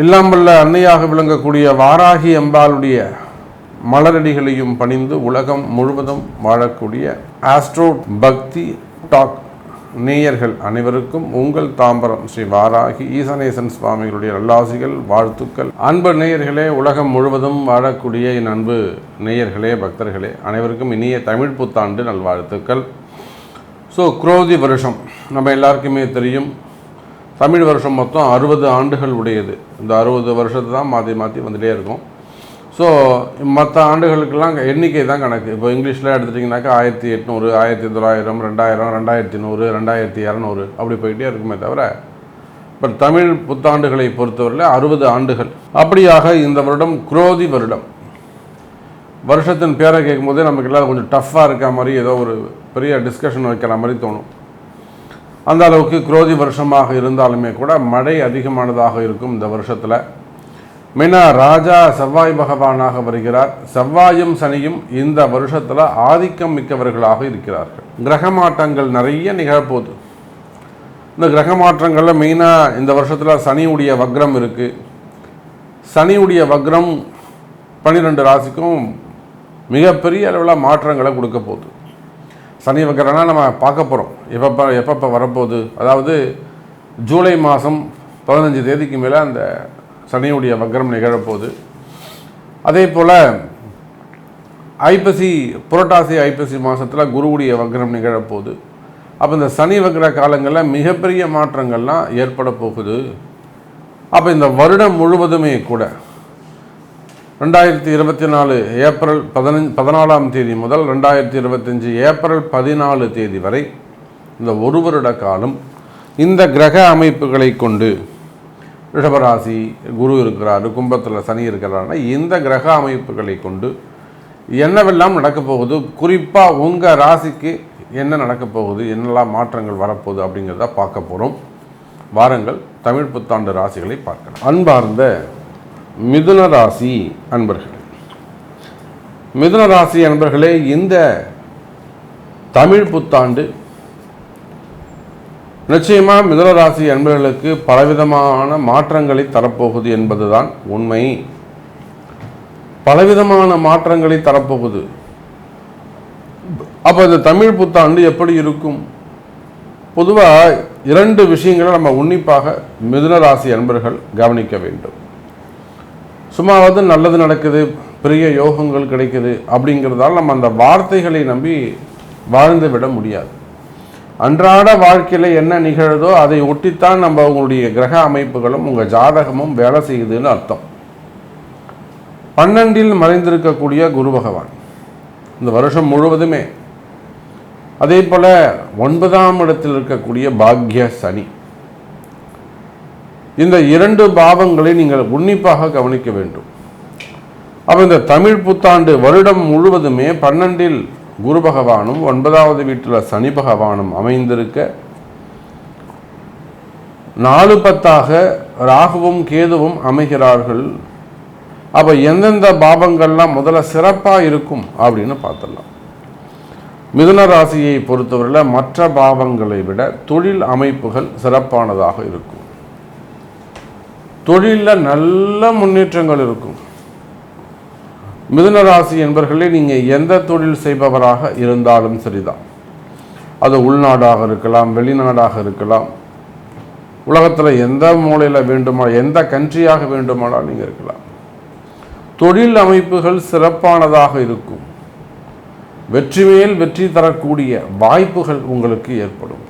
இல்லாமல்ல அன்னையாக விளங்கக்கூடிய வாராகி அம்பாளுடைய மலரடிகளையும் பணிந்து உலகம் முழுவதும் வாழக்கூடிய ஆஸ்ட்ரோ பக்தி டாக் நேயர்கள் அனைவருக்கும் உங்கள் தாம்பரம் ஸ்ரீ வாராகி ஈசனேசன் சுவாமிகளுடைய நல்லாசிகள், வாழ்த்துக்கள். அன்பு நேயர்களே, உலகம் முழுவதும் வாழக்கூடிய என் அன்பு நேயர்களே, பக்தர்களே அனைவருக்கும் இனிய தமிழ் புத்தாண்டு நல்வாழ்த்துக்கள். குரோதி வருஷம் நம்ம எல்லாருக்குமே தெரியும். தமிழ் வருஷம் மொத்தம் 60 ஆண்டுகள் உடையது. இந்த 60 வருஷத்தை தான் மாற்றி மாற்றி வந்துகிட்டே இருக்கும். மற்ற ஆண்டுகளுக்கெல்லாம் எண்ணிக்கை தான் கணக்கு. இப்போ இங்கிலீஷில் எடுத்துட்டிங்கனாக்கா 1800, 1900, 2000, 2100, 2200 அப்படி போயிட்டே இருக்குமே தவிர, இப்போ தமிழ் புத்தாண்டுகளை பொறுத்தவரையில் 60 ஆண்டுகள். அப்படியாக இந்த வருடம் குரோதி வருடம். வருஷத்தின் பேரை கேட்கும் போதே நமக்கு எல்லாம் கொஞ்சம் டஃப்பாக இருக்க மாதிரி, ஏதோ ஒரு பெரிய டிஸ்கஷன் வைக்கிற மாதிரி தோணும். அந்த அளவுக்கு குரோதி வருஷமாக இருந்தாலுமே கூட மழை அதிகமானதாக இருக்கும் இந்த வருஷத்தில். மெயினாக ராஜா செவ்வாய் பகவானாக வருகிறார். செவ்வாயும் சனியும் இந்த வருஷத்தில் ஆதிக்கம் மிக்கவர்களாக இருக்கிறார்கள். கிரக மாற்றங்கள் நிறைய நிகழப்போகுது. இந்த கிரக மாற்றங்களில் மெயினாக இந்த வருஷத்தில் சனியுடைய வக்ரம் இருக்குது. சனியுடைய வக்ரம் 12 ராசிக்கும் மிகப்பெரிய அளவில் மாற்றங்களை கொடுக்க போகுது. சனி வக்ரம்னா நம்ம பார்க்க போகிறோம் எப்பப்போ வரப்போகுது. அதாவது ஜூலை மாதம் 15 தேதிக்கு மேலே அந்த சனியுடைய வக்ரம் நிகழப்போகுது. அதே போல் புரட்டாசி ஐப்பசி மாதத்தில் குருவுடைய வக்ரம் நிகழப்போகுது. அப்போ இந்த சனி வக்ர காலங்களில் மிகப்பெரிய மாற்றங்கள்லாம் ஏற்பட போகுது. அப்போ இந்த வருடம் முழுவதுமே கூட 2024 ஏப்ரல் 14ஆம் தேதி முதல் 2025 ஏப்ரல் 14 தேதி வரை இந்த ஒரு வருட காலம் இந்த கிரக அமைப்புகளை கொண்டு, ரிஷபராசி குரு இருக்கிறாரு, கும்பத்தில் சனி இருக்கிறாருன்னா இந்த கிரக அமைப்புகளை கொண்டு என்னவெல்லாம் நடக்கப் போகுது, குறிப்பாக உங்கள் ராசிக்கு என்ன நடக்கப் போகுது, என்னெல்லாம் மாற்றங்கள் வரப்போகுது அப்படிங்கிறத பார்க்க போகிறோம். வாருங்கள் தமிழ் புத்தாண்டு ராசிகளை பார்க்கலாம். அன்பார்ந்த மிதுன ராசி அன்பர்களே, மிதுன ராசி அன்பர்களே, இந்த தமிழ் புத்தாண்டு நிச்சயமாக மிதுன ராசி அன்பர்களுக்கு பலவிதமான மாற்றங்களை தரப்போகுது என்பதுதான் உண்மை. பலவிதமான மாற்றங்களை தரப்போகுது. அப்போ இந்த தமிழ் புத்தாண்டு எப்படி இருக்கும்? பொதுவாக 2 விஷயங்களை நம்ம உன்னிப்பாக மிதுன ராசி அன்பர்கள் கவனிக்க வேண்டும். சும்மாவது நல்லது நடக்குது, பெரிய யோகங்கள் கிடைக்குது அப்படிங்கிறதால நம்ம அந்த வார்த்தைகளை நம்பி வாழ்ந்து விட முடியாது. அன்றாட வாழ்க்கையில் என்ன நிகழுதோ அதை ஒட்டித்தான் நம்ம உங்களுடைய கிரக அமைப்புகளும் உங்கள் ஜாதகமும் வேலை செய்யுதுன்னு அர்த்தம். 12இல் மறைந்திருக்கக்கூடிய குரு பகவான் இந்த வருஷம் முழுவதுமே, அதே போல் 9ஆம் இடத்தில் இருக்கக்கூடிய பாக்ய சனி, இந்த 2 பாவங்களை நீங்கள் உன்னிப்பாக கவனிக்க வேண்டும். அப்போ இந்த தமிழ் புத்தாண்டு வருடம் முழுவதுமே 12இல் குரு பகவானும் 9வது வீட்டில் சனி பகவானும் அமைந்திருக்க, 4-10ஆக ராகுவும் கேதுவும் அமைகிறார்கள். அப்போ எந்தெந்த பாவங்கள்லாம் முதல்ல சிறப்பாக இருக்கும் அப்படின்னு பார்த்துடலாம். மிதுன ராசியை பொறுத்தவரையில் மற்ற பாவங்களை விட தொழில் அமைப்புகள் சிறப்பானதாக இருக்கும். தொழிலில் நல்ல முன்னேற்றங்கள் இருக்கும். மிதுன ராசி என்பவர்களே, நீங்கள் எந்த தொழில் செய்பவராக இருந்தாலும் சரிதான், அது உள்நாடாக இருக்கலாம், வெளிநாடாக இருக்கலாம், உலகத்தில் எந்த மூலையில் வேண்டுமானால், எந்த கண்ட்ரியாக வேண்டுமானால் நீங்கள் இருக்கலாம். தொழில் அமைப்புகள் சிறப்பானதாக இருக்கும். வெற்றி மேல் வெற்றி தரக்கூடிய வாய்ப்புகள் உங்களுக்கு ஏற்படும்.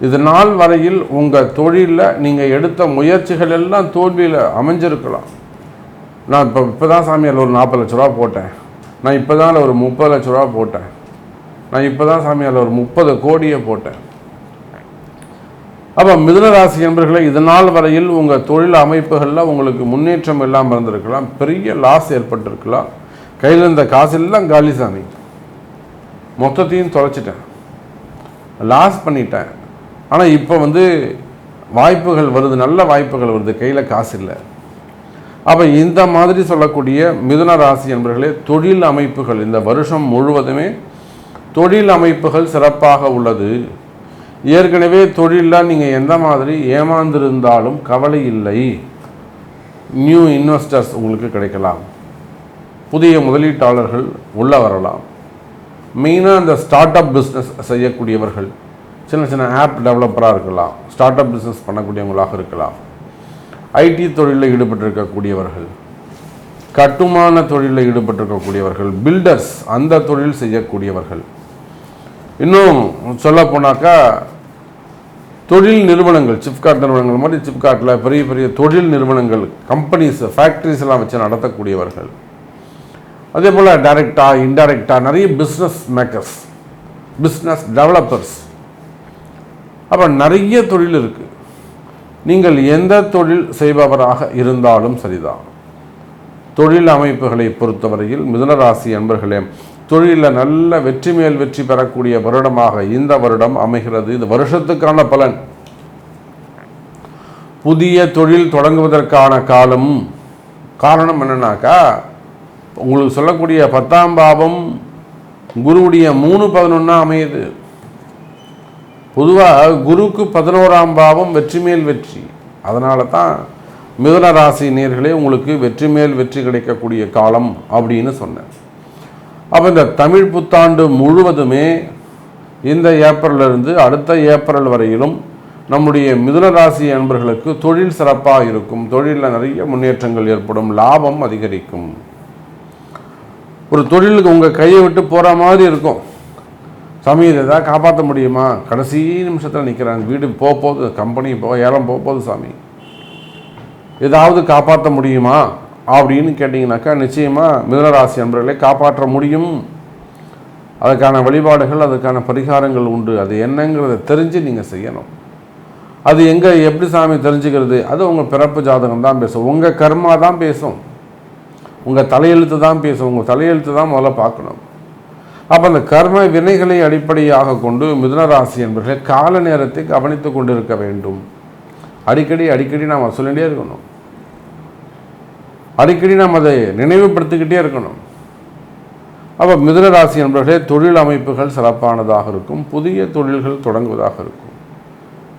இது நாள் வரையில் உங்கள் தொழிலில் நீங்கள் எடுத்த முயற்சிகள் எல்லாம் தோல்வியில் அமைஞ்சிருக்கலாம். நான் இப்போ தான் சாமியால் ஒரு 40 லட்ச ரூபா போட்டேன், நான் இப்போ தான் ஒரு 30 லட்ச ரூபா போட்டேன், நான் இப்போ தான் சாமியால் ஒரு 30 கோடியை போட்டேன். அப்போ மிதுன ராசி என்பவர்களை, இது நாள் வரையில் உங்கள் தொழில் அமைப்புகளில் உங்களுக்கு முன்னேற்றம் இல்லாமல் இருந்திருக்கலாம், பெரிய லாஸ் ஏற்பட்டிருக்கலாம். கையில் இருந்த காசெல்லாம் காலி சாமி, மொத்தத்தையும் தொலைச்சிட்டேன், லாஸ் பண்ணிட்டேன். ஆனால் இப்போ வாய்ப்புகள் வருது, நல்ல வாய்ப்புகள் வருது, கையில் காசு இல்லை. அப்போ இந்த மாதிரி சொல்லக்கூடிய மிதுன ராசி என்பவர்களே, தொழில் அமைப்புகள் இந்த வருஷம் முழுவதுமே தொழில் அமைப்புகள் சிறப்பாக உள்ளது. ஏற்கனவே தொழிலில் நீங்கள் எந்த மாதிரி ஏமாந்திருந்தாலும் கவலை இல்லை. நியூ இன்வெஸ்டர்ஸ் உங்களுக்கு கிடைக்கலாம், புதிய முதலீட்டாளர்கள் உள்ளே வரலாம். மெயினாக இந்த ஸ்டார்ட் அப் பிஸ்னஸ் செய்யக்கூடியவர்கள், சின்ன சின்ன ஆப் டெவலப்பராக இருக்கலாம், ஸ்டார்ட் அப் பிஸ்னஸ் பண்ணக்கூடியவங்களாக இருக்கலாம், ஐடி தொழிலில் ஈடுபட்டிருக்கக்கூடியவர்கள், கட்டுமான தொழிலில் ஈடுபட்டிருக்கக்கூடியவர்கள், பில்டர்ஸ் அந்த தொழில் செய்யக்கூடியவர்கள், இன்னும் சொல்ல போனாக்கா தொழில் நிறுவனங்கள், சிப்காட் நிறுவனங்கள் மாதிரி சிப்காட்டில் பெரிய பெரிய தொழில் நிறுவனங்கள், கம்பெனிஸ், ஃபேக்ட்ரிஸ் எல்லாம் வச்சு நடத்தக்கூடியவர்கள், அதே போல் டைரெக்டாக இன்டைரக்டாக நிறைய பிஸ்னஸ் மேக்கர்ஸ், பிஸ்னஸ் டெவலப்பர்ஸ். அப்போ நிறைய தொழில் இருக்குது. நீங்கள் எந்த தொழில் செய்பவராக இருந்தாலும் சரிதான். தொழில் அமைப்புகளை பொறுத்தவரையில் மிதுனராசி அன்பர்களே, தொழிலில் நல்ல வெற்றி மேல் வெற்றி பெறக்கூடிய வருடமாக இந்த வருடம் அமைகிறது. இது வருஷத்துக்கான பலன். புதிய தொழில் தொடங்குவதற்கான காரணம் என்னன்னாக்கா, உங்களுக்கு சொல்லக்கூடிய 10ஆம் பாவம் குருவுடைய 3-11 அமையுது. பொதுவாக குருக்கு 11ஆம் பாவம் வெற்றி மேல் வெற்றி. அதனால தான் மிதுன ராசி நேயர்களே உங்களுக்கு வெற்றி மேல் வெற்றி கிடைக்கக்கூடிய காலம் அப்படின்னு சொன்னேன். அப்போ இந்த தமிழ் புத்தாண்டு முழுவதுமே இந்த ஏப்ரலிருந்து அடுத்த ஏப்ரல் வரையிலும் நம்முடைய மிதுன ராசி அன்பர்களுக்கு தொழில் சிறப்பாக இருக்கும். தொழிலில் நிறைய முன்னேற்றங்கள் ஏற்படும், லாபம் அதிகரிக்கும். ஒரு தொழிலுக்கு உங்கள் கையை விட்டு போகிற மாதிரி இருக்கும். சாமி இதை எதாவது காப்பாற்ற முடியுமா? கடைசி நிமிஷத்தில் நிற்கிறாங்க, வீடு போகுது, கம்பெனி ஏலம் போகுது, சாமி ஏதாவது காப்பாற்ற முடியுமா அப்படின்னு கேட்டிங்கனாக்கா நிச்சயமாக மிதுனராசி அன்பர்களை காப்பாற்ற முடியும். அதுக்கான வழிபாடுகள், அதுக்கான பரிகாரங்கள் உண்டு. அது என்னங்கிறத தெரிஞ்சு நீங்கள் செய்யணும். அது எப்படி சாமி தெரிஞ்சுக்கிறது? அது உங்கள் பிறப்பு ஜாதகம் தான் பேசும், உங்கள் கர்மா தான் பேசும், உங்கள் தலையெழுத்து தான் பேசும். உங்கள் தலையெழுத்து தான் முதல்ல பார்க்கணும். அப்போ அந்த கர்ம வினைகளை அடிப்படையாக கொண்டு மிதுனராசி என்பவர்களை கால நேரத்தை கவனித்து கொண்டு இருக்க வேண்டும். அடிக்கடி நாம் சொல்லிகிட்டே இருக்கணும். அடிக்கடி நாம் அதை நினைவுபடுத்திக்கிட்டே இருக்கணும். அப்போ மிதுனராசி என்பவர்களே தொழில் அமைப்புகள் சிறப்பானதாக இருக்கும். புதிய தொழில்கள் தொடங்குவதாக இருக்கும்.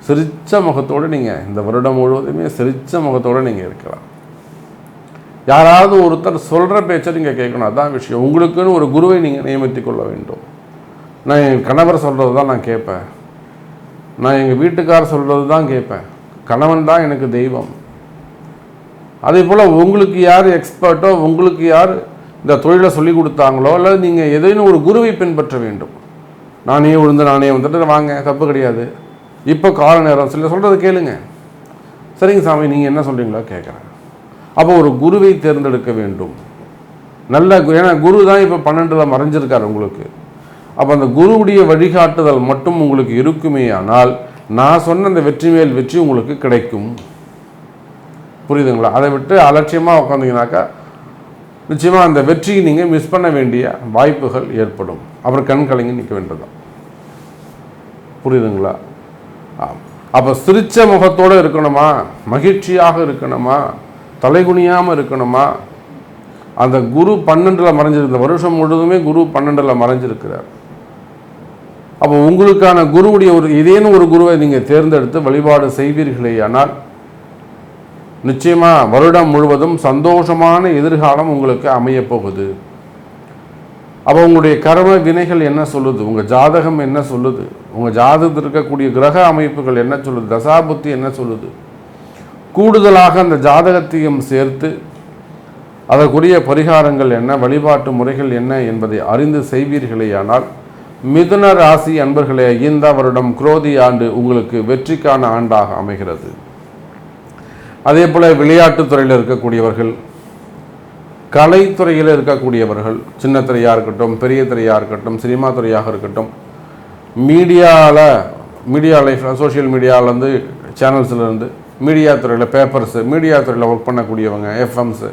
சிரிச்ச முகத்தோடு நீங்கள் இந்த வருடம் முழுவதுமே சிரிச்ச முகத்தோடு நீங்கள் இருக்கலாம். யாராவது ஒருத்தர் சொல்கிற பேச்சை நீங்கள் கேட்கணும். அதுதான் விஷயம். உங்களுக்குன்னு ஒரு குருவை நீங்கள் நியமித்து கொள்ள வேண்டும். நான் என் கணவர் சொல்கிறது தான் நான் கேட்பேன், நான் எங்கள் வீட்டுக்காரர் சொல்கிறது தான் கேட்பேன், கணவன் தான் எனக்கு தெய்வம். அதே போல் உங்களுக்கு யார் எக்ஸ்பர்ட்டோ, உங்களுக்கு யார் இந்த தொழிலை சொல்லி கொடுத்தாங்களோ, அல்லது நீங்கள் எதையும் ஒரு குருவை பின்பற்ற வேண்டும். நானே வந்துட்டு வாங்க, தப்பு கிடையாது, இப்போ கால நேரம் சொல்கிறது கேளுங்க, சரிங்க சாமி நீங்கள் என்ன சொல்கிறீங்களோ கேட்குறேன். அப்போ ஒரு குருவை தேர்ந்தெடுக்க வேண்டும். ஏன்னா குரு தான் இப்போ 12ல் மறைஞ்சிருக்கார் உங்களுக்கு. அப்போ அந்த குருவுடைய வழிகாட்டுதல் மட்டும் உங்களுக்கு இருக்குமே ஆனால் நான் சொன்ன அந்த வெற்றி மேல் வெற்றி உங்களுக்கு கிடைக்கும். புரியுதுங்களா? அதை விட்டு அலட்சியமாக உட்காந்திங்கனாக்கா நிச்சயமாக அந்த வெற்றியை நீங்கள் மிஸ் பண்ண வேண்டிய வாய்ப்புகள் ஏற்படும். அப்புறம் கண் கலங்கி நிற்க வேண்டியதுதான். புரியுதுங்களா? அப்போ சிரிச்ச முகத்தோடு இருக்கணுமா, மகிழ்ச்சியாக இருக்கணுமா, தலைகுனியாமல் இருக்கணுமா? அந்த குரு 12ல் மறைஞ்சிருந்த வருஷம் முழுவதுமே குரு 12ல் மறைஞ்சிருக்கிறார். அப்போ உங்களுக்கான குருவுடைய ஏதேனும் ஒரு குருவை நீங்கள் தேர்ந்தெடுத்து வழிபாடு செய்வீர்களே ஆனால் நிச்சயமாக வருடம் முழுவதும் சந்தோஷமான எதிர்காலம் உங்களுக்கு அமையப்போகுது. அப்போ உங்களுடைய கர்ம வினைகள் என்ன சொல்லுது, உங்கள் ஜாதகம் என்ன சொல்லுது, உங்கள் ஜாதகத்தில் இருக்கக்கூடிய கிரக அமைப்புகள் என்ன சொல்லுது, தசாபுத்தி என்ன சொல்லுது, கூடுதலாக அந்த ஜாதகத்தையும் சேர்த்து அதற்குரிய பரிகாரங்கள் என்ன, வழிபாட்டு முறைகள் என்ன என்பதை அறிந்து செய்வீர்களேயானால் மிதுன ராசி அன்பர்களே இந்த வருடம் குரோதி ஆண்டு உங்களுக்கு வெற்றிக்கான ஆண்டாக அமைகிறது. அதே போல் விளையாட்டுத்துறையில் இருக்கக்கூடியவர்கள், கலைத்துறையில் இருக்கக்கூடியவர்கள், சின்ன திரையாக இருக்கட்டும், பெரிய திரையாக இருக்கட்டும், சினிமா துறையாக இருக்கட்டும், மீடியா லைஃப், சோஷியல் மீடியாவிலேருந்து, சேனல்ஸ்லேருந்து, மீடியா துறையில், பேப்பர்ஸு, மீடியா துறையில் ஒர்க் பண்ணக்கூடியவங்க, எஃப்எம்ஸு,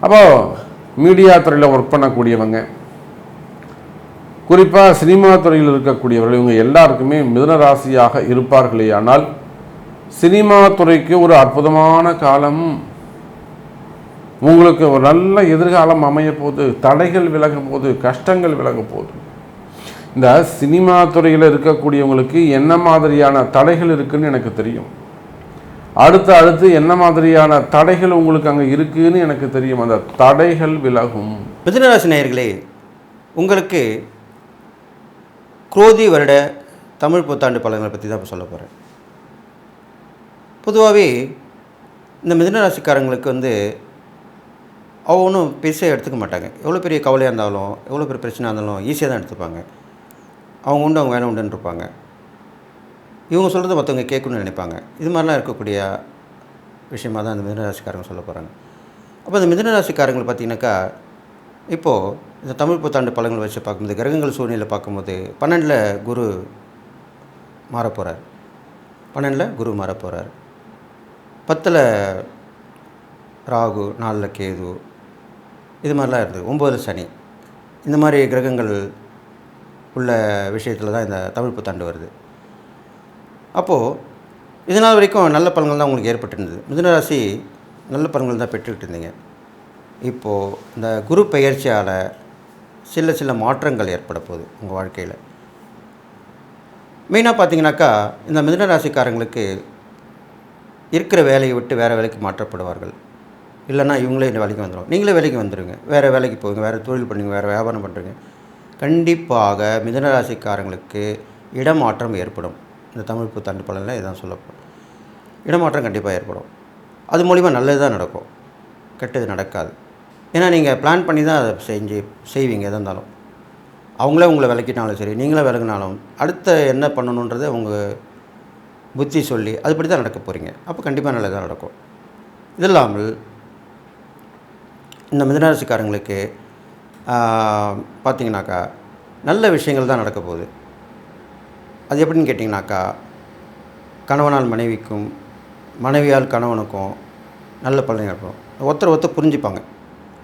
அப்போது மீடியா துறையில் ஒர்க் பண்ணக்கூடியவங்க, குறிப்பாக சினிமா துறையில் இருக்கக்கூடியவர்கள், இவங்க எல்லாருக்குமே மிதுன ராசியாக இருப்பார்களே. ஆனால் சினிமா துறைக்கு ஒரு அற்புதமான காலம், உங்களுக்கு ஒரு நல்ல எதிர்காலம் அமைய போகுது, தடைகள் விலக போகுது, கஷ்டங்கள் விலக போகுது. இந்த சினிமா துறையில் இருக்கக்கூடியவங்களுக்கு என்ன மாதிரியான தடைகள் இருக்குன்னு எனக்கு தெரியும். அடுத்து என்ன மாதிரியான தடைகள் உங்களுக்கு அங்கே இருக்குன்னு எனக்கு தெரியும். அந்த தடைகள் விலகும். மிதுனராசி நேயர்களே, உங்களுக்கு குரோதி வருட தமிழ் புத்தாண்டு பலன்களை பற்றி தான் இப்போ சொல்ல போகிறேன். பொதுவாகவே இந்த மிதுனராசிக்காரங்களுக்கு அவங்க ஒன்றும் பெருசாக எடுத்துக்க மாட்டாங்க. எவ்வளோ பெரிய கவலையாக இருந்தாலும், எவ்வளோ பெரிய பிரச்சனையாக இருந்தாலும் ஈஸியாக தான் எடுத்துப்பாங்க. அவங்க உண்டு, அவங்க வேலை உண்டுன்னு இருப்பாங்க. இவங்க சொல்கிறத மற்றவங்க கேட்கணும்னு நினைப்பாங்க. இது மாதிரிலாம் இருக்கக்கூடிய விஷயமாக தான் இந்த மிதுனராசிக்காரங்க சொல்ல போகிறாங்க. அப்போ இந்த மிதுனராசிக்காரங்களை பார்த்திங்கனாக்கா, இப்போது இந்த தமிழ் புத்தாண்டு பலன்களை வச்சு பார்க்கும்போது, கிரகங்கள் சூழ்நிலை பார்க்கும்போது 12ல் குரு மாறப்போகிறார். 12ல் குரு மாறப்போகிறார். 10ல் ராகு, 4ல் கேது, இது மாதிரிலாம் இருந்தது. 9ல் சனி. இந்த மாதிரி கிரகங்கள் உள்ள விஷயத்தில் தான் இந்த தமிழ் புத்தாண்டு வருது. அப்போது இதனால் வரைக்கும் நல்ல பலன்கள் தான் உங்களுக்கு ஏற்பட்டிருந்தது. மிதுனராசி நல்ல பலன்கள் தான் பெற்றுக்கிட்டு இருந்தீங்க. இப்போது இந்த குரு பெயர்ச்சியால் சில மாற்றங்கள் ஏற்பட போகுது உங்கள் வாழ்க்கையில். மெயினாக பார்த்தீங்கன்னாக்கா, இந்த மிதுனராசிக்காரங்களுக்கு இருக்கிற வேலையை விட்டு வேறு வேலைக்கு மாற்றப்படுவார்கள். இல்லைன்னா இவங்களே இந்த வேலைக்கு வந்துடும், நீங்களே வேலைக்கு வந்துடுங்க, வேறு வேலைக்கு போங்க, வேறு தொழில் பண்ணுங்க, வேறு வியாபாரம் பண்ணுறீங்க. கண்டிப்பாக மிதுனராசிக்காரங்களுக்கு இடமாற்றம் ஏற்படும். இந்த தமிழ் புத்தாண்டு பலனில் இதான் சொல்லப்படும். இடமாற்றம் கண்டிப்பாக ஏற்படும். அது மூலிமா நல்லது தான் நடக்கும், கெட்டது நடக்காது. ஏன்னா நீங்கள் பிளான் பண்ணி தான் அதை செய்வீங்க. எதாக இருந்தாலும் அவங்களே உங்களை விளக்கிட்டாலும் சரி, நீங்களே விலகினாலும் அடுத்த என்ன பண்ணணுன்றதை உங்கள் புத்தி சொல்லி அதுபடி தான் நடக்க போகிறீங்க. அப்போ கண்டிப்பாக நல்லதாக நடக்கும். இது இல்லாமல் இந்த மிதுனராசிக்காரங்களுக்கு பார்த்திங்கனாக்கா நல்ல விஷயங்கள் தான் நடக்க போகுது. அது எப்படின்னு கேட்டிங்கனாக்கா, கணவனால் மனைவிக்கும், மனைவியால் கணவனுக்கும் நல்ல பலன் ஏற்படும். ஒருத்தர் புரிஞ்சுப்பாங்க.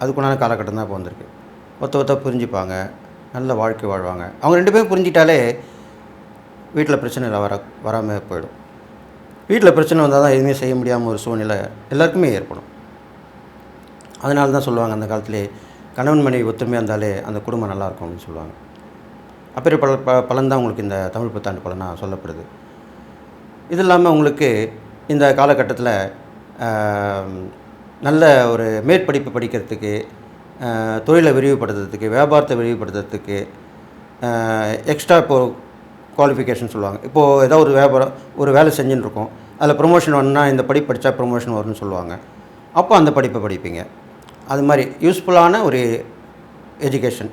அதுக்குண்டான காலகட்டம் தான் இப்போ வந்திருக்கு. ஒருத்தர் புரிஞ்சுப்பாங்க, நல்ல வாழ்க்கை வாழ்வாங்க. அவங்க 2 பேரும் புரிஞ்சிட்டாலே வீட்டில் பிரச்சனை வராமல் போயிடும். வீட்டில் பிரச்சனை வந்தால் தான் எதுவுமே செய்ய முடியாமல் ஒரு சூழ்நிலை எல்லாருக்குமே ஏற்படும். அதனால தான் சொல்லுவாங்க அந்த காலத்திலே, கணவன் மனைவி ஒத்துமையாக இருந்தாலே அந்த குடும்பம் நல்லாயிருக்கும் அப்படின்னு சொல்லுவாங்க. அப்படி பலன் தான் உங்களுக்கு இந்த தமிழ் புத்தாண்டு பலனாக சொல்லப்படுது. இது இல்லாமல் உங்களுக்கு இந்த காலகட்டத்தில் நல்ல ஒரு மேற்படிப்பு படிக்கிறதுக்கு, தொழிலை விரிவுபடுத்துறதுக்கு, வியாபாரத்தை விரிவுபடுத்துறதுக்கு எக்ஸ்ட்ரா குவாலிஃபிகேஷன் சொல்லுவாங்க. இப்போது ஏதோ ஒரு வேலை செஞ்சுன்னு இருக்கோம், அதில் ப்ரொமோஷன் வரணுன்னா இந்த படிப்பு படித்தா ப்ரொமோஷன் வரும்னு சொல்லுவாங்க. அப்போ அந்த படிப்பை படிப்பீங்க. அது மாதிரி யூஸ்ஃபுல்லான ஒரு எஜுகேஷன்,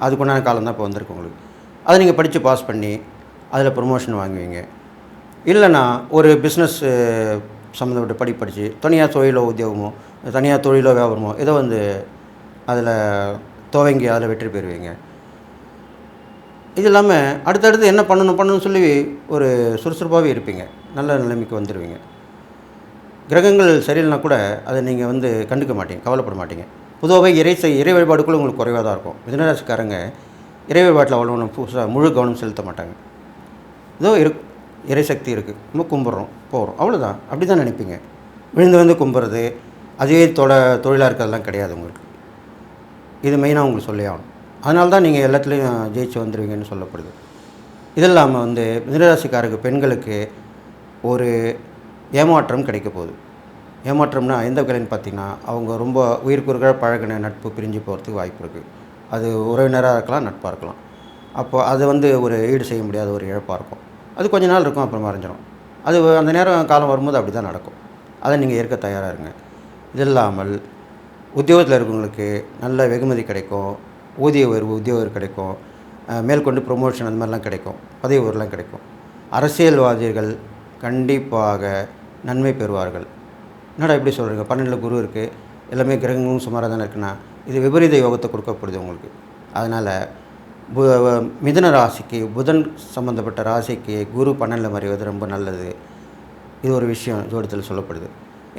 அதுக்குண்டான காலம் தான் இப்போ வந்திருக்கு உங்களுக்கு. அதை நீங்கள் படித்து பாஸ் பண்ணி அதில் ப்ரொமோஷன் வாங்குவீங்க. இல்லைனா ஒரு பிஸ்னஸ் சம்மந்தப்பட்ட படித்து தனியார் தொழிலோ உத்தியோகமோ, தனியார் தொழிலோ வியாபாரமோ ஏதோ அதில் துவங்கி அதில் வெற்றி பெறுவீங்க. இது இல்லாமல் அடுத்தடுத்து என்ன பண்ணணும்னு சொல்லி ஒரு சுறுசுறுப்பாகவே இருப்பீங்க. நல்ல நிலைமைக்கு வந்துடுவீங்க. கிரகங்கள் சரியில்லைனா கூட அதை நீங்கள் கண்டுக்க மாட்டீங்க, கவலைப்பட மாட்டீங்க. பொதுவாகவே இறை வழிபாடுக்குள்ளே உங்களுக்கு குறைவாக தான் இருக்கும். மிதுனராசிக்காரங்க இறை வழிபாட்டில் அவ்வளோ புதுசாக முழு கவனம் செலுத்த மாட்டாங்க. ஏதோ இறை சக்தி இருக்குது, நம்ம கும்பிட்றோம் போகிறோம், அவ்வளோதான். அப்படி தான் நினைப்பீங்க. விழுந்து கும்பிட்றது அதுவே தொழிலாக இருக்கிறதெல்லாம் கிடையாது உங்களுக்கு. இது மெயினாக உங்களுக்கு சொல்லி ஆகணும். அதனால தான் நீங்கள் எல்லாத்துலேயும் ஜெயிச்சு வந்துடுவீங்கன்னு சொல்லப்படுது. இது இல்லாமல் மிதுனராசிக்காரருக்கு பெண்களுக்கு ஒரு ஏமாற்றம் கிடைக்க போகுது. ஏமாற்றம்னா எந்த வகையில்னு பார்த்தீங்கன்னா, அவங்க ரொம்ப உயிர்க்குறுகளாக பழகின நட்பு பிரிஞ்சு போகிறதுக்கு வாய்ப்பு இருக்குது. அது உறவினராக இருக்கலாம், நட்பாக இருக்கலாம். அப்போ அது ஒரு ஈடு செய்ய முடியாத ஒரு இழப்பாக இருக்கும். அது கொஞ்ச நாள் இருக்கும், அப்புறம் மறைஞ்சிடும். அது அந்த நேரம் காலம் வரும்போது அப்படி தான் நடக்கும். அதை நீங்கள் ஏற்க தயாராக இருங்க. இது இல்லாமல் உத்தியோகத்தில் இருக்கவங்களுக்கு நல்ல வெகுமதி கிடைக்கும், ஊதிய உயர்வு உத்தியோகம் கிடைக்கும், மேற்கொண்டு ப்ரொமோஷன் அந்த மாதிரிலாம் கிடைக்கும், பதவி உயர்வுலாம் கிடைக்கும். அரசியல்வாதிகள் கண்டிப்பாக நன்மை பெறுவார்கள். என்னடா இப்படி சொல்கிறீங்க, 12ல் குரு இருக்குது, எல்லாமே கிரகங்களும் சுமாராக தானே இருக்குன்னா, இது விபரீத யோகத்தை கொடுக்கப்படுது உங்களுக்கு. அதனால் மிதுன ராசிக்கு, புதன் சம்மந்தப்பட்ட ராசிக்கு குரு 12ல் மறைவது ரொம்ப நல்லது. இது ஒரு விஷயம் ஜோதிடத்தில் சொல்லப்படுது.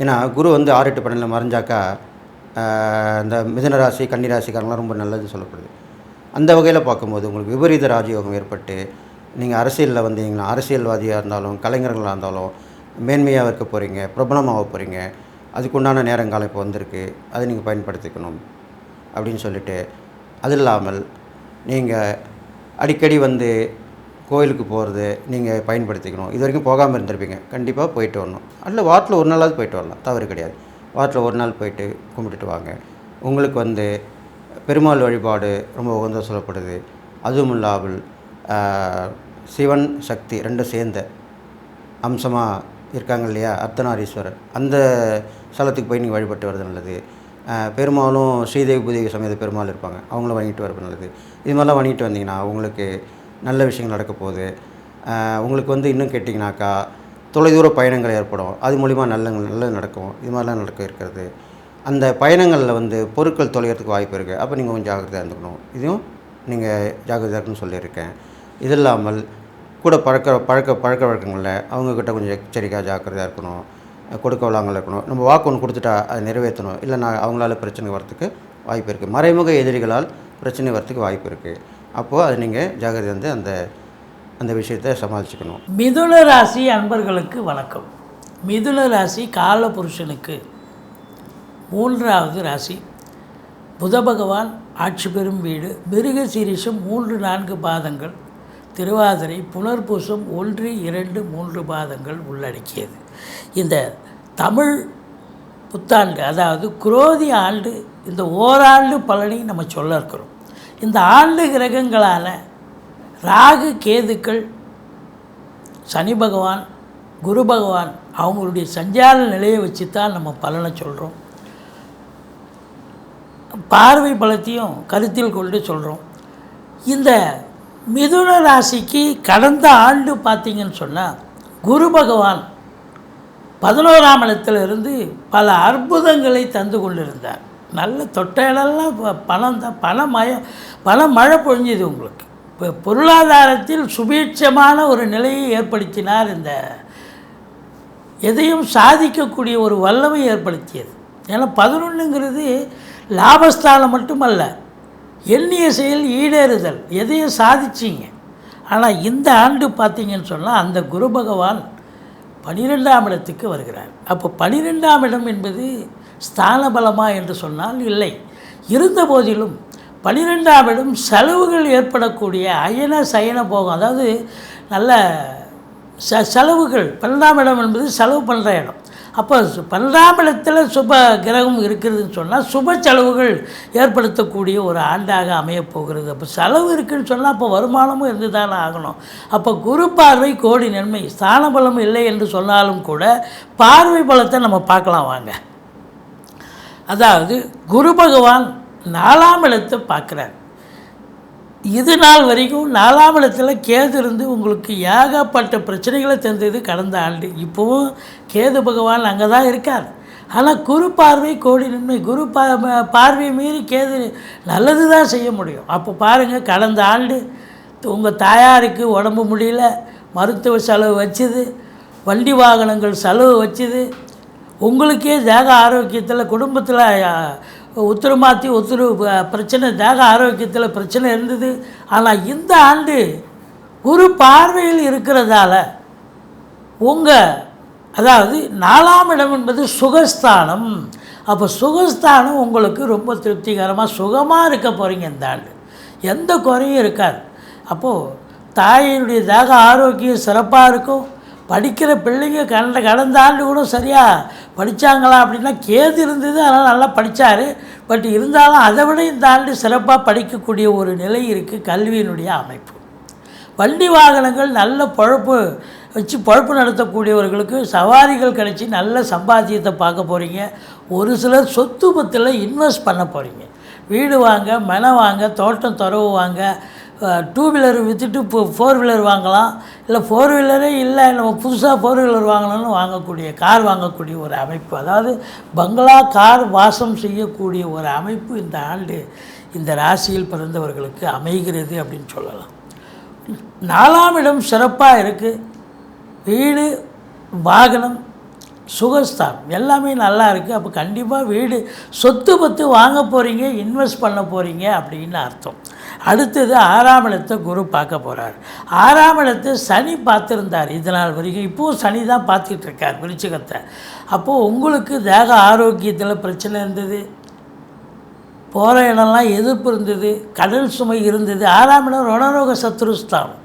ஏன்னா குரு 6, 8, 12ல் மறைஞ்சாக்கா இந்த மிதுன ராசி, கன்னி ராசிக்காரங்களாம் ரொம்ப நல்லது சொல்லப்படுது. அந்த வகையில் பார்க்கும்போது உங்களுக்கு விபரீத ராஜயோகம் ஏற்பட்டு நீங்கள் அரசியலில் வந்தீங்கன்னா, அரசியல்வாதியாக இருந்தாலும் கலைஞர்களாக இருந்தாலும் மேன்மையாக இருக்க போகிறீங்க, பிரபலமாக போகிறீங்க. அதுக்குண்டான நேரங்காலம் இப்போ வந்திருக்கு, அதை நீங்கள் பயன்படுத்திக்கணும் அப்படின்னு சொல்லிட்டு, அது இல்லாமல் நீங்கள் அடிக்கடி கோயிலுக்கு போகிறது நீங்கள் பயன்படுத்திக்கணும். இது வரைக்கும் போகாமல் இருந்திருப்பீங்க, கண்டிப்பாக போயிட்டு வரணும். அதில் வாரத்தில் ஒரு நாளாவது போயிட்டு வரலாம், தவறு கிடையாது. வாரத்தில் ஒரு நாள் போயிட்டு கும்பிட்டுட்டு வாங்க. உங்களுக்கு பெருமாள் வழிபாடு ரொம்ப உகந்த சொல்லப்படுது. அதுவும் இல்லாமல் சிவன் சக்தி ரெண்டும் சேர்ந்த அம்சமாக இருக்காங்க இல்லையா, அர்த்தநாரீஸ்வரர், அந்த ஸ்தலத்துக்கு போய் நீங்கள் வழிபட்டு வர்றது நல்லது. பெருமாளும் ஸ்ரீதேவி பூதேவி சமேத பெருமாள் இருப்பாங்க, அவங்களும் வணங்கிட்டு வர்றது நல்லது. இது மாதிரிலாம் வணங்கிட்டு வந்தீங்கன்னா உங்களுக்கு நல்ல விஷயங்கள் நடக்க போகுது. உங்களுக்கு இன்னும் கேட்டிங்கனாக்கா தொலைதூர பயணங்கள் ஏற்படும், அது மூலிமா நல்லது நடக்கும். இது மாதிரிலாம் நடக்க இருக்கிறது. அந்த பயணங்களில் பொருட்கள் தொலைகிறதுக்கு வாய்ப்பு இருக்குது. அப்போ நீங்கள் கொஞ்சம் ஜாக்கிரதையாக இருந்துக்கணும். இதையும் நீங்கள் ஜாக்கிரதையாக இருக்குன்னு சொல்லியிருக்கேன். இது இல்லாமல் கூட பழக்க வழக்கங்களில் அவங்கக்கிட்ட கொஞ்சம் எச்சரிக்கையாக ஜாக்கிரதையாக இருக்கணும். கொடுக்க வளாங்கல் இருக்கணும். நம்ம வாக்கு ஒன்று கொடுத்துட்டா அதை நிறைவேற்றணும். இல்லைனா அவங்களால பிரச்சனை வரத்துக்கு வாய்ப்பு இருக்குது. மறைமுக எதிரிகளால் பிரச்சனை வரத்துக்கு வாய்ப்பு இருக்குது. அப்போது அதை நீங்கள் ஜாக்கிரதை அந்த விஷயத்தை சமாளிச்சுக்கணும். மிதுன ராசி அன்பர்களுக்கு வணக்கம். மிதுன ராசி காலபுருஷனுக்கு 3வது ராசி. புத பகவான் ஆட்சி பெறும் வீடு. மிருகசீரிஷம் 3-4 பாதங்கள், திருவாதிரை புனர்பூசம் 1, 2, 3 பாதங்கள் உள்ளடக்கியது. இந்த தமிழ் புத்தாண்டு, அதாவது குரோதி ஆண்டு, இந்த ஓராண்டு பலனை நம்ம சொல்ல இருக்கிறோம். இந்த ஆண்டு கிரகங்களான ராகு கேதுக்கள், சனி பகவான், குரு பகவான் அவங்களுடைய சஞ்சார நிலையை வச்சு தான் நம்ம பலனை சொல்கிறோம். பார்வை பலத்தையும் கருத்தில் கொண்டு சொல்கிறோம். இந்த மிதுன ராசிக்கு கடந்த ஆண்டு பார்த்திங்கன்னு சொன்னால் குரு பகவான் 11ஆம் இடத்திலிருந்து பல அற்புதங்களை தந்து கொண்டிருந்தார். நல்ல தொட்ட இடம்லாம் பணம் தான், பண மழை பொழிஞ்சுது உங்களுக்கு. இப்போ பொருளாதாரத்தில் சுபீட்சமான ஒரு நிலையை ஏற்படுத்தினார். இந்த எதையும் சாதிக்கக்கூடிய ஒரு வல்லமை ஏற்படுத்தியது. ஏன்னா 11ங்கிறது லாபஸ்தானம் மட்டுமல்ல, எண்ணிய செயல் ஈடேறுதல், எதையும் சாதிச்சிங்க. ஆனால் இந்த ஆண்டு பார்த்திங்கன்னு சொன்னால் அந்த குரு பகவான் 12ஆம் இடத்துக்கு வருகிறார். அப்போ 12ஆம் இடம் என்பது ஸ்தான பலமா என்று சொன்னால் இல்லை. இருந்த போதிலும் 12ஆம் இடம் செலவுகள் ஏற்படக்கூடிய அயன சயன போகும், அதாவது நல்ல செலவுகள். 12ஆம் இடம் என்பது செலவு பண்ணுற இடம். அப்போ 12ஆம் இடத்துல சுப கிரகம் இருக்கிறதுன்னு சொன்னால் சுப செலவுகள் ஏற்படுத்தக்கூடிய ஒரு ஆண்டாக அமையப்போகிறது. அப்போ செலவு இருக்குதுன்னு சொன்னால் அப்போ வருமானமும் இருந்து தானே ஆகணும். அப்போ குரு பார்வை கோடி நன்மை. ஸ்தான பலம் இல்லை என்று சொன்னாலும் கூட பார்வை பலத்தை நம்ம பார்க்கலாம் வாங்க. அதாவது குரு பகவான் 4ஆம் இடத்தை பார்க்குறார். இது நாள் வரைக்கும் 4ஆம் இடத்துல கேது இருந்து உங்களுக்கு ஏகப்பட்ட பிரச்சனைகளை தந்தது கடந்த ஆண்டு. இப்போவும் கேது பகவான் அங்கே தான் இருக்கார். ஆனால் குரு பார்வை கோடி நன்மை. குரு பார்வை மீறி கேது நல்லது தான் செய்ய முடியும். அப்போ பாருங்கள், கடந்த ஆண்டு உங்கள் தாயாருக்கு உடம்பு முடியல, மருத்துவ செலவு வச்சுது, வண்டி வாகனங்கள் செலவு வச்சுது, உங்களுக்கே தேக ஆரோக்கியத்தில் குடும்பத்தில் உத்தரமாற்றி பிரச்சனை, தேக ஆரோக்கியத்தில் பிரச்சனை இருந்தது. ஆனால் இந்த ஆண்டு குரு பார்வையில் இருக்கிறதால அதாவது 4ஆம் இடம் என்பது சுகஸ்தானம். அப்போ சுகஸ்தானம் உங்களுக்கு ரொம்ப திருப்திகரமாக சுகமாக இருக்க போகிறீங்க. இந்த ஆண்டு எந்த குறையும் இருக்காது. அப்போது தாயினுடைய தேக ஆரோக்கியம் சிறப்பாக இருக்கும். படிக்கிற பிள்ளைங்க கடந்த ஆண்டு கூட சரியாக படித்தாங்களா அப்படின்னா கேது இருந்தது, அதனால் நல்லா படித்தார். பட் இருந்தாலும் அதை விட இந்த ஆண்டு சிறப்பாக படிக்கக்கூடிய ஒரு நிலை இருக்குது கல்வியினுடைய அமைப்பு. வண்டி வாகனங்கள் நல்ல பொழப்பு நடத்தக்கூடியவர்களுக்கு சவாரிகள் கிடைச்சி நல்ல சம்பாத்தியத்தை பார்க்க போகிறீங்க. ஒரு சிலர் சொத்து பத்தில் இன்வெஸ்ட் பண்ண போகிறீங்க. வீடு வாங்க, மனை வாங்க, தோட்டம் துறவு வாங்க, 2 வீலர் விற்றுட்டு 4 வீலர் வாங்கலாம். இல்லை 4 வீலரே இல்லை, நம்ம புதுசாக 4 வீலர் வாங்கணும்னு வாங்கக்கூடிய, கார் வாங்கக்கூடிய ஒரு அமைப்பு, அதாவது பங்களா கார் வாசம் செய்யக்கூடிய ஒரு அமைப்பு இந்த ஆண்டு இந்த ராசியில் பிறந்தவர்களுக்கு அமைகிறது அப்படின்னு சொல்லலாம். 4ஆம் இடம் சிறப்பாக இருக்குது. வீடு, வாகனம், சுகஸ்தானம் எல்லாமே நல்லா இருக்குது. அப்போ கண்டிப்பாக வீடு, சொத்து பத்து வாங்க போகிறீங்க, இன்வெஸ்ட் பண்ண போகிறீங்க அப்படின்னு அர்த்தம். அடுத்தது 6ஆம் இடத்தை குரு பார்க்க போகிறார். 6ஆம் இடத்தை சனி பார்த்துருந்தார் இதனால் வரைக்கும். இப்போது சனி தான் பார்த்துட்ருக்கார் விருச்சிகத்தை. அப்போது உங்களுக்கு தேக ஆரோக்கியத்தில் பிரச்சனை இருந்தது, போகிற இடம்லாம் எதிர்ப்பு இருந்தது, கடல் சுமை இருந்தது. 6ஆம் இடம் ரணரோக சத்ருஸ்தானம்.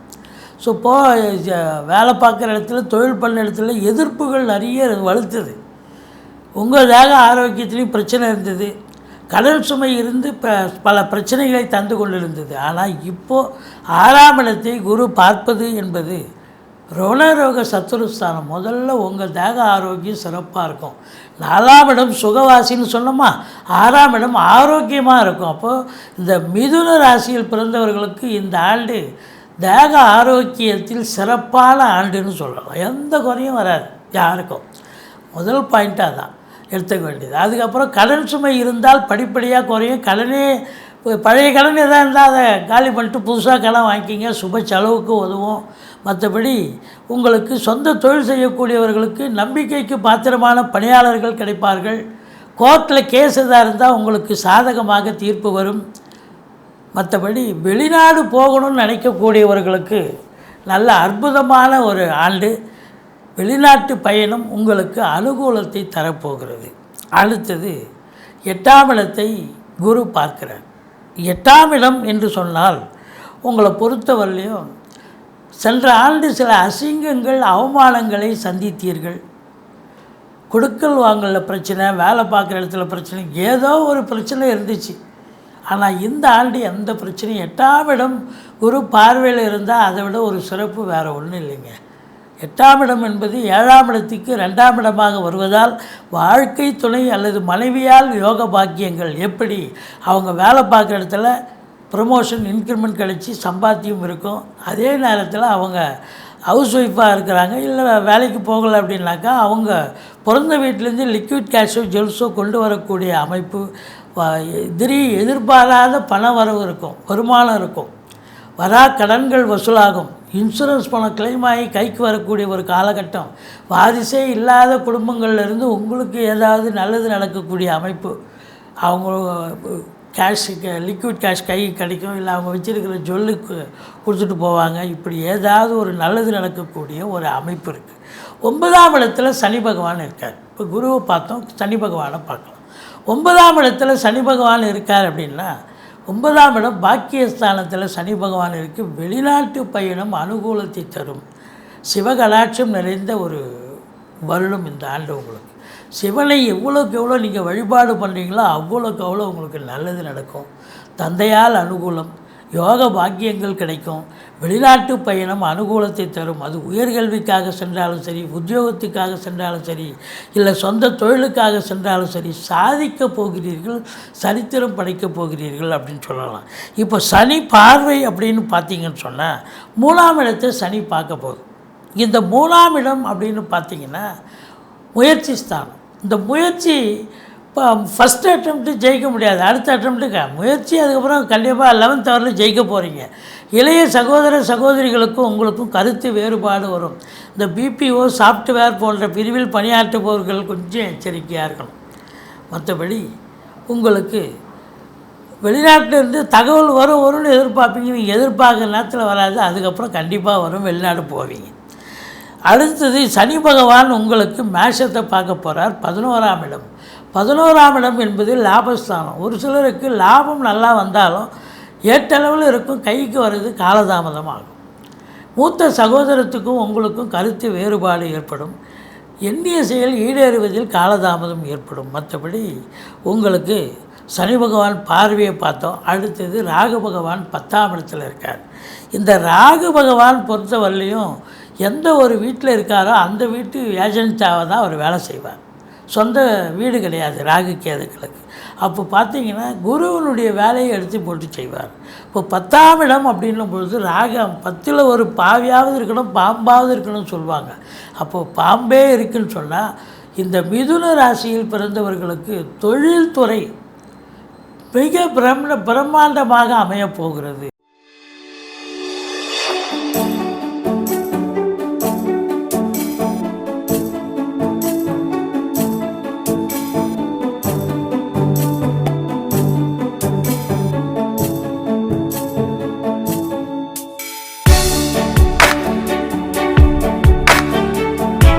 ஸோ இப்போது வேலை பார்க்குற இடத்துல, தொழில் பண்ண இடத்துல எதிர்ப்புகள் நிறைய வலுத்துது. உங்கள் தேக ஆரோக்கியத்துலேயும் பிரச்சனை இருந்தது, கடன் சுமை இருந்து பல பிரச்சனைகளை தந்து கொண்டிருந்தது. ஆனால் இப்போது 6ஆம் இடத்தை குரு பார்ப்பது என்பது ருணரோக சத்துருஸ்தானம். முதல்ல உங்கள் தேக ஆரோக்கியம் சிறப்பாக இருக்கும். 4ஆம் இடம் சுகவாசின்னு சொன்னோமா, 6ஆம் இடம் ஆரோக்கியமாக இருக்கும். அப்போது இந்த மிதுன ராசியில் பிறந்தவர்களுக்கு இந்த ஆண்டு தேக ஆரோக்கியத்தில் சிறப்பான ஆண்டுன்னு சொல்லலாம். எந்த குறையும் வராது யாருக்கும். முதல் பாயிண்ட்டாக தான் எடுத்துக்க வேண்டியது. அதுக்கப்புறம் கடன் சுமை இருந்தால் படிப்படியாக குறையும். கடனே பழைய கடன் எதாக இருந்தால் அதை காலி பண்ணிட்டு புதுசாக கடன் வாங்கிக்கிங்க, சுப செலவுக்கு உதவும். மற்றபடி உங்களுக்கு சொந்த தொழில் செய்யக்கூடியவர்களுக்கு நம்பிக்கைக்கு பாத்திரமான பணியாளர்கள் கிடைப்பார்கள். கோர்ட்டில் கேஸ் எதாக இருந்தால் உங்களுக்கு சாதகமாக தீர்ப்பு வரும். மற்றபடி வெளிநாடு போகணும்னு நினைக்கக்கூடியவர்களுக்கு நல்ல அற்புதமான ஒரு ஆண்டு. வெளிநாட்டு பயணம் உங்களுக்கு அனுகூலத்தை தரப்போகிறது. அடுத்தது 8ஆம் இடத்தை குரு பார்க்கிறார். 8ஆம் இடம் என்று சொன்னால் உங்களை பொறுத்தவரையிலையும் சென்ற ஆண்டு சில அசிங்கங்கள், அவமானங்களை சந்தித்தீர்கள். கொடுக்கல் வாங்கல பிரச்சனை, வேலை பார்க்குற இடத்துல பிரச்சனை, ஏதோ ஒரு பிரச்சனை இருந்துச்சு. ஆனால் இந்த ஆண்டு எந்த பிரச்சனையும் 8ஆம் இடம் குரு பார்வையில் இருந்தால் அதை விட ஒரு சிறப்பு வேறு ஒன்றும் இல்லைங்க. 8ஆம் இடம் என்பது 7ஆம் இடத்துக்கு 2ஆம் இடமாக வருவதால் வாழ்க்கை துணை அல்லது மனைவியால் யோக பாக்கியங்கள். எப்படி அவங்க வேலை பார்க்குற இடத்துல ப்ரமோஷன், இன்க்ரிமெண்ட் கிடச்சி சம்பாத்தியம் இருக்கும். அதே நேரத்தில் அவங்க ஹவுஸ் ஒய்ஃபாக இருக்கிறாங்க, இல்லை வேலைக்கு போகலை அப்படின்னாக்கா அவங்க பிறந்த வீட்டிலேருந்து லிக்விட் கேஷோ ஜுவல்ஸோ கொண்டு வரக்கூடிய அமைப்பு, எதிர்பாராத பண வரவு இருக்கும், வருமானம் இருக்கும், வரா கடன்கள் வசூலாகும், இன்சூரன்ஸ் பணம் கிளைம் ஆகி கைக்கு வரக்கூடிய ஒரு காலகட்டம், வாரிசே இல்லாத குடும்பங்கள்லேருந்து உங்களுக்கு ஏதாவது நல்லது நடக்கக்கூடிய அமைப்பு, அவங்க கேஷுக்கு லிக்விட் கேஷ் கை கிடைக்கும், இல்லை அவங்க வச்சுருக்கிற ஜுவல்லுக்கு கொடுத்துட்டு போவாங்க. இப்படி ஏதாவது ஒரு நல்லது நடக்கக்கூடிய ஒரு அமைப்பு இருக்குது. 9ஆம் இடத்துல சனி பகவான் இருக்கார். இப்போ குருவை பார்த்தோம், சனி பகவானை பார்க்கலாம். 9ஆம் இடத்துல சனி பகவான் இருக்கார் அப்படின்னா 9ஆம் இடம் பாக்கியஸ்தானத்தில் சனி பகவான் இருக்குது. வெளிநாட்டு பயணம் அனுகூலத்தை தரும். சிவகலாட்சம் நிறைந்த ஒரு வருடம் இந்த ஆண்டு உங்களுக்கு. சிவனை எவ்வளோக்கு எவ்வளோ நீங்கள் வழிபாடு பண்ணுறீங்களோ அவ்வளோக்கு அவ்வளோ உங்களுக்கு நல்லது நடக்கும். தந்தையால் அனுகூலம், யோக பாக்கியங்கள் கிடைக்கும். வெளிநாட்டு பயணம் அனுகூலத்தை தரும். அது உயர்கல்விக்காக சென்றாலும் சரி, உத்தியோகத்துக்காக சென்றாலும் சரி, இல்லை சொந்த தொழிலுக்காக சென்றாலும் சரி, சாதிக்கப் போகிறீர்கள், சரித்திரம் படைக்கப் போகிறீர்கள் அப்படின்னு சொல்லலாம். இப்போ சனி பார்வை அப்படின்னு பார்த்தீங்கன்னு சொன்னால் 3ஆம் இடத்தை சனி பார்க்க போகுது. இந்த 3ஆம் இடம் அப்படின்னு பார்த்தீங்கன்னா முயற்சி ஸ்தானம். இந்த முயற்சி இப்போ ஃபஸ்ட்டு அட்டம்ப்ட்டு ஜெயிக்க முடியாது, அடுத்த அட்டம்ப்ட்டுக்கு முயற்சி, அதுக்கப்புறம் கண்டிப்பாக 11th ஹவரில் ஜெயிக்க போகிறீங்க. இளைய சகோதர சகோதரிகளுக்கும் உங்களுக்கும் கருத்து வேறுபாடு வரும். இந்த பிபிஓ சாஃப்ட்வேர் போன்ற பிரிவில் பணியாற்றுபவர்கள் கொஞ்சம் எச்சரிக்கையாக இருக்கணும். மற்றபடி உங்களுக்கு வெளிநாட்டிலேருந்து தகவல் வரும்னு எதிர்பார்ப்பீங்க. நீங்கள் எதிர்பார்க்குற நேரத்தில் வராது, அதுக்கப்புறம் கண்டிப்பாக வரும், வெளிநாடு போவீங்க. அடுத்தது சனி பகவான் உங்களுக்கு மேஷத்தை பார்க்க போகிறார். 11ஆம் இடம். 11ஆம் இடம் என்பது லாபஸ்தானம். ஒரு சிலருக்கு லாபம் நல்லா வந்தாலும் ஏற்றளவில் இருக்கும், கைக்கு வர்றது காலதாமதமாகும். மூத்த சகோதரத்துக்கும் உங்களுக்கும் கருத்து வேறுபாடு ஏற்படும். எண்ணிய செயல் ஈடேறுவதில் காலதாமதம் ஏற்படும். மற்றபடி உங்களுக்கு சனி பகவான் பார்வையை பார்த்தோம். அடுத்தது ராகு பகவான் 10ஆம் இடத்துல இருக்கார். இந்த ராகு பகவான் பொறுத்தவரையிலையும் எந்த ஒரு வீட்டில் இருக்காரோ அந்த வீட்டு ஏஜென்ட்டாக தான் அவர் வேலை செய்வார். சொந்த வீடு கிடையாது ராகு கேதுக்களுக்கு. அப்போ பார்த்தீங்கன்னா குருவனுடைய வேலையை எடுத்து போட்டு செய்வார். இப்போ 10ஆம் இடம் அப்படின்னும் பொழுது ராகம் 10ல் ஒரு பாவியாவது இருக்கணும், பாம்பாவது இருக்கணும்னு சொல்லுவாங்க. அப்போது பாம்பே இருக்குன்னு சொன்னால் இந்த மிதுன ராசியில் பிறந்தவர்களுக்கு தொழில்துறை மிக பிரம்மாண்டமாக அமையப் போகிறது.